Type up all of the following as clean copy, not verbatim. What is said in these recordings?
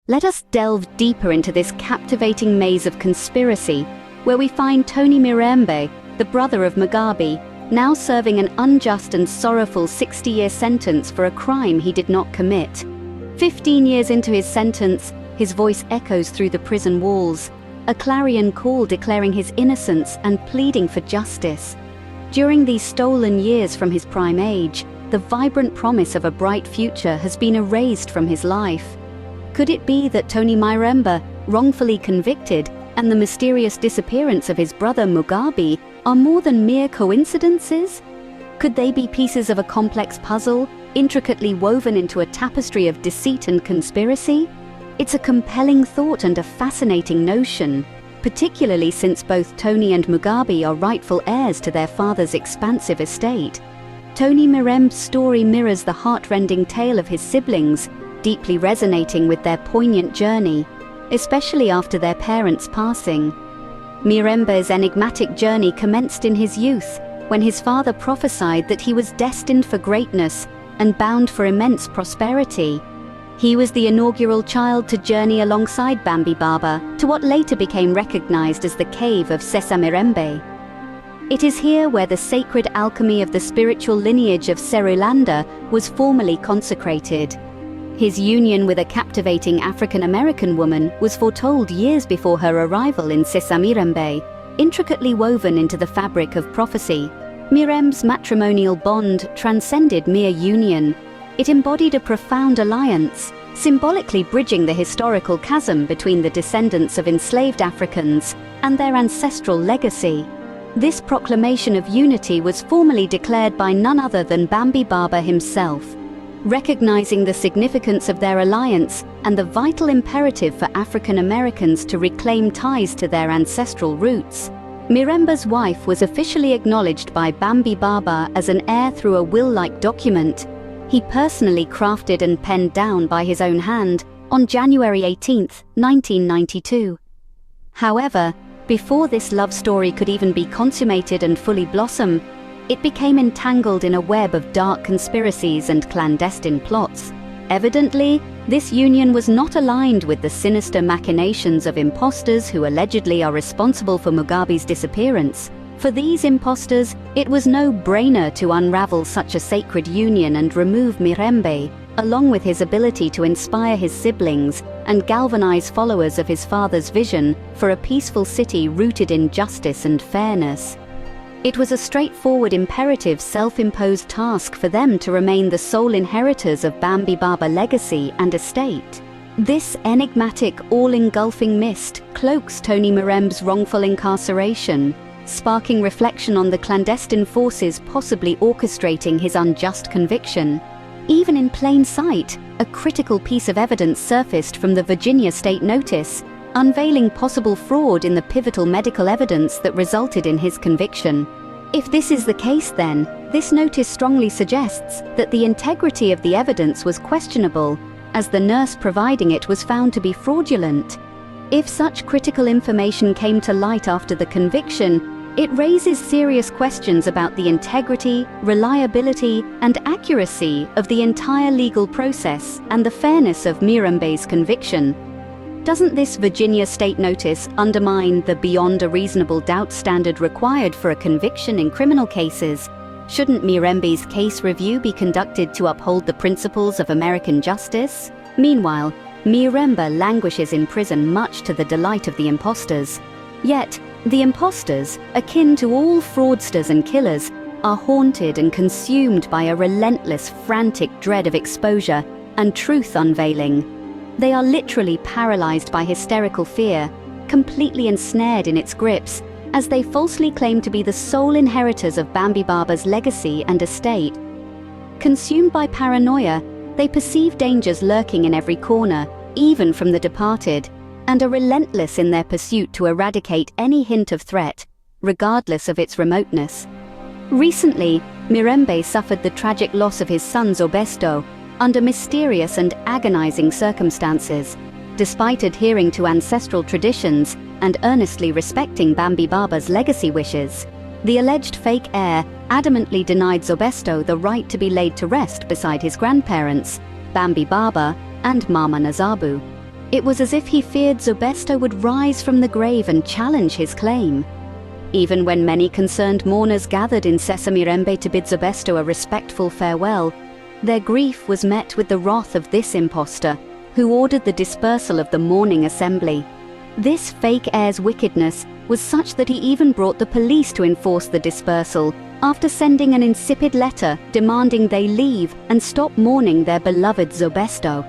Let us delve deeper into this captivating maze of conspiracy, where we find Tony Mirembe, the brother of Mugabe, now serving an unjust and sorrowful 60-year sentence for a crime he did not commit. 15 years into his sentence, his voice echoes through the prison walls, a clarion call declaring his innocence and pleading for justice. During these stolen years from his prime age, the vibrant promise of a bright future has been erased from his life. Could it be that Tony Mirembe, wrongfully convicted, and the mysterious disappearance of his brother Mugabe are more than mere coincidences? Could they be pieces of a complex puzzle, intricately woven into a tapestry of deceit and conspiracy? It's a compelling thought and a fascinating notion, particularly since both Tony and Mugabe are rightful heirs to their father's expansive estate. Tony Mirembe's story mirrors the heartrending tale of his siblings, deeply resonating with their poignant journey, especially after their parents' passing. Mirembe's enigmatic journey commenced in his youth, when his father prophesied that he was destined for greatness and bound for immense prosperity. He was the inaugural child to journey alongside Bambi Baba to what later became recognized as the cave of Mirembe. It is here where the sacred alchemy of the spiritual lineage of Serulanda was formally consecrated. His union with a captivating African-American woman was foretold years before her arrival in Mirembe, intricately woven into the fabric of prophecy. Mirembe's matrimonial bond transcended mere union. It embodied a profound alliance, symbolically bridging the historical chasm between the descendants of enslaved Africans and their ancestral legacy. This proclamation of unity was formally declared by none other than Bambi Baba himself. Recognizing the significance of their alliance and the vital imperative for African Americans to reclaim ties to their ancestral roots, Mirembe's wife was officially acknowledged by Bambi Baba as an heir through a will-like document he personally crafted and penned down by his own hand on January 18, 1992. However, before this love story could even be consummated and fully blossom, it became entangled in a web of dark conspiracies and clandestine plots. Evidently, this union was not aligned with the sinister machinations of imposters who allegedly are responsible for Mugabe's disappearance. For these imposters, it was no-brainer to unravel such a sacred union and remove Mirembe, along with his ability to inspire his siblings and galvanize followers of his father's vision for a peaceful city rooted in justice and fairness. It was a straightforward, imperative, self-imposed task for them to remain the sole inheritors of Bambi Baba legacy and estate. This enigmatic, all-engulfing mist cloaks Tony Mirembe's wrongful incarceration, sparking reflection on the clandestine forces possibly orchestrating his unjust conviction. Even in plain sight, a critical piece of evidence surfaced from the Virginia State Notice, unveiling possible fraud in the pivotal medical evidence that resulted in his conviction. If this is the case, then, this notice strongly suggests that the integrity of the evidence was questionable, as the nurse providing it was found to be fraudulent. If such critical information came to light after the conviction, it raises serious questions about the integrity, reliability, and accuracy of the entire legal process and the fairness of Mirembe's conviction. Doesn't this Virginia State Notice undermine the beyond a reasonable doubt standard required for a conviction in criminal cases? Shouldn't Mirembe's case review be conducted to uphold the principles of American justice? Meanwhile, Mirembe languishes in prison, much to the delight of the imposters. Yet, the imposters, akin to all fraudsters and killers, are haunted and consumed by a relentless, frantic dread of exposure and truth unveiling. They are literally paralyzed by hysterical fear, completely ensnared in its grips, as they falsely claim to be the sole inheritors of Bambi Baba's legacy and estate. Consumed by paranoia, they perceive dangers lurking in every corner, even from the departed, and are relentless in their pursuit to eradicate any hint of threat, regardless of its remoteness. Recently, Mirembe suffered the tragic loss of his son Zobesto under mysterious and agonizing circumstances. Despite adhering to ancestral traditions and earnestly respecting Bambi Baba's legacy wishes, the alleged fake heir adamantly denied Zobesto the right to be laid to rest beside his grandparents, Bambi Baba and Mama Nazabu. It was as if he feared Zobesto would rise from the grave and challenge his claim. Even when many concerned mourners gathered in Mirembe to bid Zobesto a respectful farewell, their grief was met with the wrath of this impostor, who ordered the dispersal of the mourning assembly. This fake heir's wickedness was such that he even brought the police to enforce the dispersal, after sending an insipid letter demanding they leave and stop mourning their beloved Zobesto.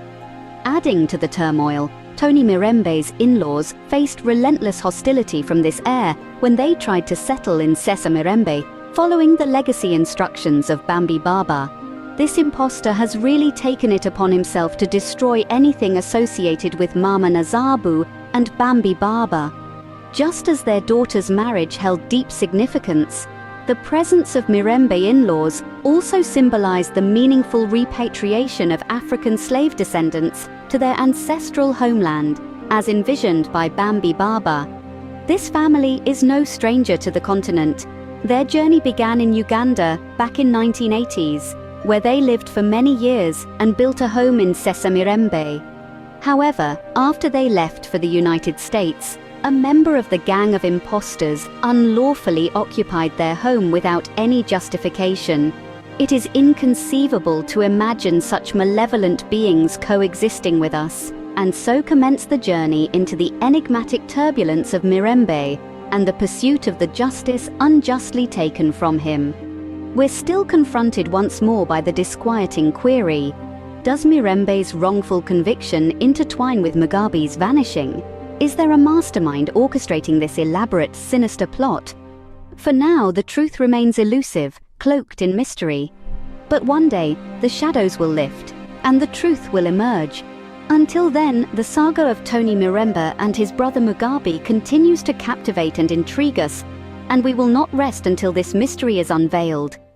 Adding to the turmoil, Tony Mirembe's in-laws faced relentless hostility from this heir when they tried to settle in Mirembe, following the legacy instructions of Bambi Baba. This impostor has really taken it upon himself to destroy anything associated with Mama Nazabu and Bambi Baba. Just as their daughter's marriage held deep significance, the presence of Mirembe in-laws also symbolized the meaningful repatriation of African slave descendants to their ancestral homeland, as envisioned by Bambi Baba. This family is no stranger to the continent. Their journey began in Uganda back in 1980s, where they lived for many years and built a home in Mirembe. However, after they left for the United States, a member of the gang of impostors unlawfully occupied their home without any justification. It is inconceivable to imagine such malevolent beings coexisting with us, and so commenced the journey into the enigmatic turbulence of Mirembe and the pursuit of the justice unjustly taken from him. We're still confronted once more by the disquieting query: does Mirembe's wrongful conviction intertwine with Mugabe's vanishing? Is there a mastermind orchestrating this elaborate, sinister plot? For now, the truth remains elusive, cloaked in mystery. But one day, the shadows will lift, and the truth will emerge. Until then, the saga of Tony Mirembe and his brother Mugabe continues to captivate and intrigue us, and we will not rest until this mystery is unveiled.